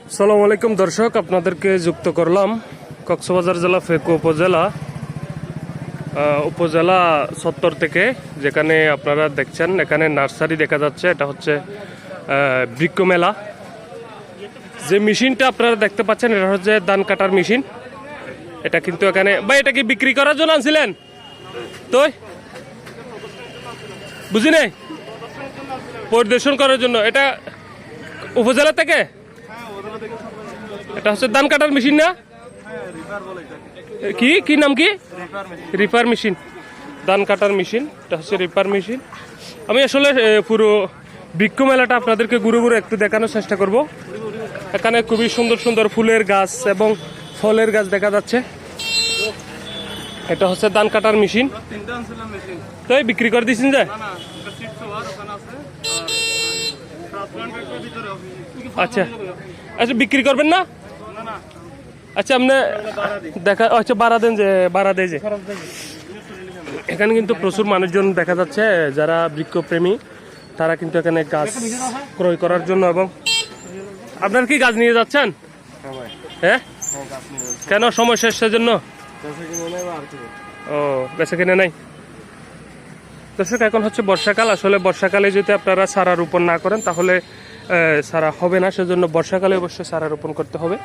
আসসালামু আলাইকুম দর্শক, আপনাদেরকে যুক্ত করলাম কক্সবাজার জেলা ফেকু উপজেলা সত্তর থেকে, যেখানে আপনারা দেখছেন এখানে নার্সারি দেখা যাচ্ছে। এটা হচ্ছে বৃক্ষ মেলা। যে মেশিনটা আপনারা দেখতে পাচ্ছেন এটা হচ্ছে ধান কাটার মেশিন। এটা কিন্তু এখানে ভাই, এটা কি বিক্রি করার জন্য আনছিলেন? তো বুঝি নাই, পরিদর্শন করার জন্য। এটা উপজেলা থেকে, এটা হচ্ছে ধান কাটার মেশিন না? কি কি নাম কি? রিপার মেশিন, ধান কাটার মেশিন। এটা হচ্ছে রিপার মেশিন। আমি আসলে পুরো বৃক্ষ মেলাটা আপনাদেরকে ঘুরে ঘুরে একটু দেখানোর চেষ্টা করব। এখানে খুবই সুন্দর সুন্দর ফুলের গাছ এবং ফলের গাছ দেখা যাচ্ছে। এটা হচ্ছে ধান কাটার মেশিন। তো বিক্রি করে দিয়েছেন যে? আচ্ছা আচ্ছা, বিক্রি করবেন না? আচ্ছা, আপনি দেখা, আচ্ছা বাড়া দেন, যে বাড়া দেয় যে। এখানে কিন্তু প্রচুর মানুষজন দেখা যাচ্ছে যারা বৃক্ষপ্রেমী, তারা কিন্তু এখানে গাছ ক্রয় করার জন্য। এবং আপনার কি গাছ নিয়ে যাচ্ছেন? হ্যাঁ, কেন? সময় শেষের জন্য? ও, বেচা কিনে নাই। দর্শক, এখন হচ্ছে বর্ষাকাল। আসলে বর্ষাকালে যদি আপনারা চারা রোপণ না করেন তাহলে চারা হবে না, সেজন্য বর্ষাকালে অবশ্যই চারা রোপণ করতে হবে।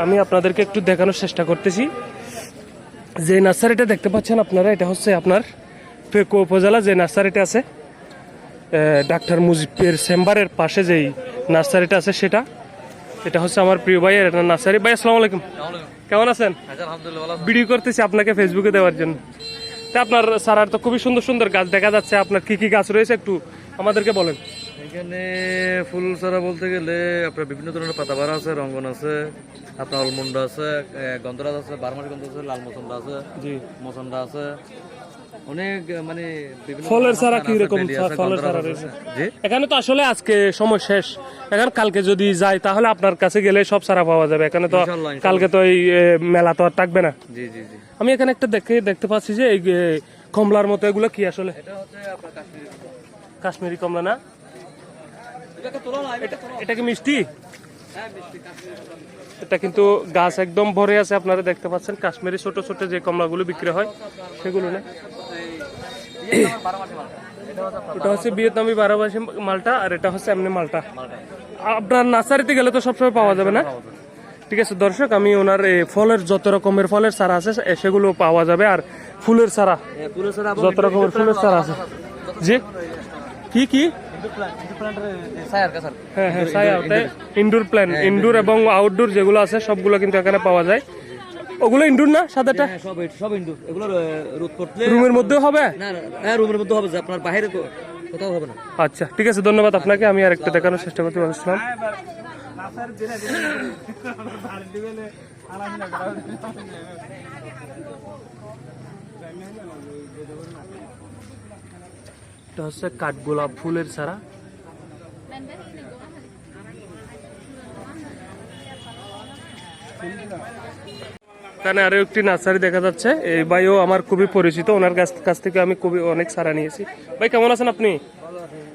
আমি আপনাদেরকে একটু দেখানোর চেষ্টা করতেছি। যে নার্সারিটা দেখতে পাচ্ছেন আপনারা, এটা হচ্ছে আপনার ফেকু উপজেলা যে নার্সারিটা আছে, ডাক্তার মুজিবের চেম্বারের পাশে যেই নার্সারিটা আছে সেটা। এটা হচ্ছে আমার প্রিয় ভাইয়ের এটা নার্সারি। ভাই আসসালামু আলাইকুম, কেমন আছেন? ভিডিও করতেছি আপনাকে ফেসবুকে দেওয়ার জন্য। তা আপনার সারার তো খুবই সুন্দর সুন্দর গাছ দেখা যাচ্ছে। আপনার কি কি গাছ রয়েছে একটু আমাদেরকে বলেন। এখানে ফুল চারা বলতে গেলে আপনার বিভিন্ন ধরনের পাতাবাড়া আছে, রঙ্গন আছে, আপনার অলমন্ড আছে, গন্ধরাজ আছে, বারমাসি গন্ধ আছে, লাল মসন্ডা আছে, জি মসন্ডা আছে, অনেক মানে ফলের চারা কি রকম ফলের চারা রয়েছে? এখানে তো আসলে আজকে সময় শেষ। এখন কালকে যদি যাই তাহলে আপনার কাছে গেলে সব চারা পাওয়া যাবে। এখানে তো কালকে তো এই মেলা তো আর থাকবে না। জি জি জি। আমি এখানে একটা দেখতে পাচ্ছি যে এই কমলার মতো, এগুলো কি আসলে? এটা হচ্ছে আপনার কাশ্মীরি কমলা না? এটা কি মিষ্টি? এটা কিন্তু গাছ একদম ভরে আছে, আপনারা দেখতে পাচ্ছেন। কাশ্মীরি ছোট ছোট যে কমলাগুলো বিক্রি হয় সেগুলো না। এটা হচ্ছে ভিয়েতনামি 12 মাসি মালটা, আর এটা হচ্ছে এমনি মালটা। আপনার নার্সারিতে গেলে তো সবসময় পাওয়া যাবে না? ঠিক আছে দর্শক, আমি ওনার ফলের যত রকমের ফলের চারা আছে সেগুলো পাওয়া যাবে। আর ফুলের চারা, যত রকমের ফুলের চারা আছে। জি, কি কি? হ্যাঁ হ্যাঁ, ইনডোর প্ল্যান্ট, ইনডোর এবং আউটডোর যেগুলো আছে সবগুলো কিন্তু এখানে পাওয়া যায়। ওগুলো ইনডোর না? সাদাটা সব ইনডোর। এগুলো রোদ করলে রুমের মধ্যে হবে না? হ্যাঁ, রুমের মধ্যে হবে, আপনার বাইরে কোথাও হবে না। আচ্ছা ঠিক আছে, ধন্যবাদ আপনাকে। আমি আর একটা দেখানোর চেষ্টা করতে পারছিলাম। এটা হচ্ছে কাঠগোলাপ ফুলের চারা। এখানে আরো একটি নার্সারি দেখা যাচ্ছে। এই ভাইও আমার খুবই পরিচিত, ওনার কাছ থেকে আমি খুবই অনেক চারা নিয়েছি। ভাই কেমন আছেন আপনি?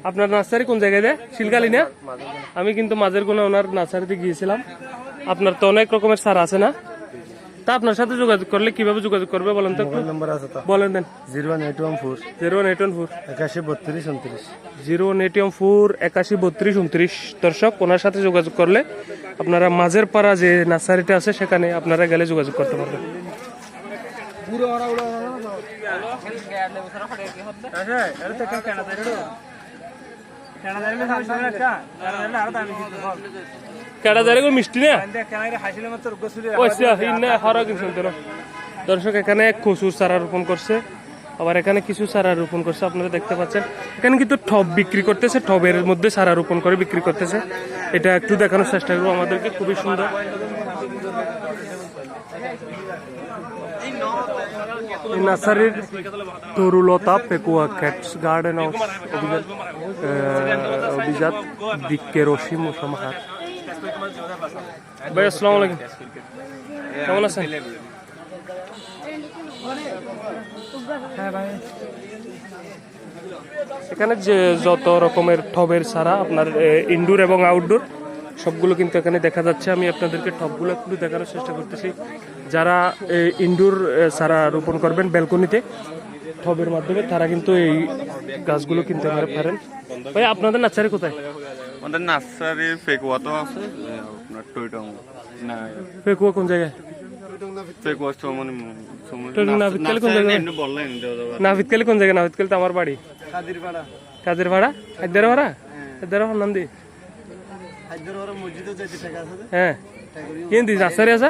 আপনার নার্সারি কোন জায়গায় দেয়? শিলগালি না? আমি কিন্তু মাঝের কোণে ওনার নার্সারিতে গিয়েছিলাম। আপনার তো অনেক রকমের চারা আছে না? তা আপনার সাথে যোগাযোগ করলে কিভাবে যোগাযোগ করবে বলেন তো? নম্বর আছে তো, বলেন দেন। 01814 01814 813229 01814 813229। দর্শক, ওনার সাথে যোগাযোগ করলে আপনারা মাঝের পাড়া যে নার্সারিটা আছে সেখানে আপনারা গেলে যোগাযোগ করতে পারবেন। মিষ্টি না? দর্শক, এখানে কচুর চারা রোপণ করছে, আবার এখানে কিছু চারা রোপণ করছে, আপনারা দেখতে পাচ্ছেন। এখানে কিন্তু টব বিক্রি করতেছে, টবের মধ্যে চারা রোপণ করে বিক্রি করতেছে। এটা একটু দেখানোর চেষ্টা করবো আমাদেরকে, খুবই সুন্দর। নার্সারির তরুলতা পেকুয়া ক্যাটস গার্ডেন অভিজাত বৃক্ষের অসীম সমাহার। ভাই আসসালামু আলাইকুম, কেমন আছেন? এখানে যে যত রকমের টবের চারা আপনার ইনডোর এবং আউটডোর সবগুলো কিন্তু এখানে দেখা যাচ্ছে। আমি আপনাদেরকে টবগুলো একটু দেখানোর চেষ্টা করতেছি। যারা ইনডোর চারা রোপণ করবেন ব্যালকনিতে টবের মাধ্যমে, তারা কিন্তু এই গাছগুলো কিনতে পারেন। ভাই আপনাদের নার্সারি কোথায়? আমাদের নার্সারি ফেকুয়া তো আছে, আপনার টইটং না ফেকুয়া কোন জায়গায়? ফেকুয়া চমনি নাভিদকালে কোন জায়গায়? বললেন নাভিদকালে কোন জায়গায়? নাভিদকালে তো আমার বাড়ি। কাদের ভাড়া? হায়দার ভাড়া? হায়দার ভাড়া নাম দি? হ্যাঁ কিন্তু নার্সারি আছে।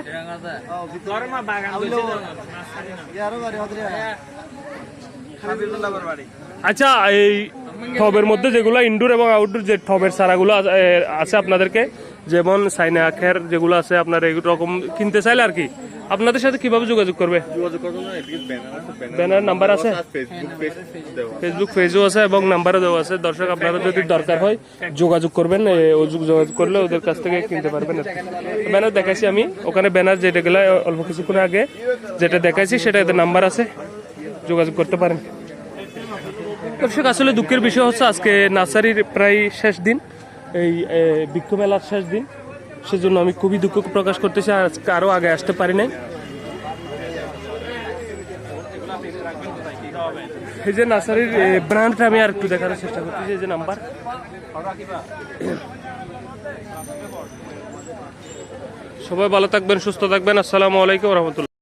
আচ্ছা, এই টবের মধ্যে যেগুলো ইনডোর এবং আউটডোর যে টবের চারাগুলো আছে আপনাদেরকে, যেমন চাইনা আখের যেগুলো আছে, আপনার এইরকম কিনতে চাইলে আর কি আপনাদের সাথে কিভাবে যোগাযোগ করবে? ব্যানার নাম্বার আছে, ফেসবুক পেজও আছে এবং নাম্বারও দেওয়া আছে। দর্শক আপনারা যদি দরকার হয় যোগাযোগ করবেন, যোগাযোগ করলে ওদের কাছ থেকে কিনতে পারবেন। ব্যানার দেখাইছি আমি, ওখানে ব্যানার যেটা গেলে অল্প কিছুক্ষণ আগে যেটা দেখাইছি সেটা এদের নাম্বার আছে, যোগাযোগ করতে পারেন। দর্শক আসলে দুঃখের বিষয় হচ্ছে আজকে নার্সারির প্রায় শেষ দিন, এই বৃক্ষ মেলার শেষ দিন, সেজন্য আমি খুবই দুঃখ প্রকাশ করতেছি। আজকে আরও আগে আসতে পারি নাই। এই যে নার্সারির ব্র্যান্ডটা আমি আর একটু দেখানোর চেষ্টা করতেছি। এই যে নাম্বার, সবাই ভালো থাকবেন, সুস্থ থাকবেন। আসসালামু আলাইকুম রহমতুল্লাহ।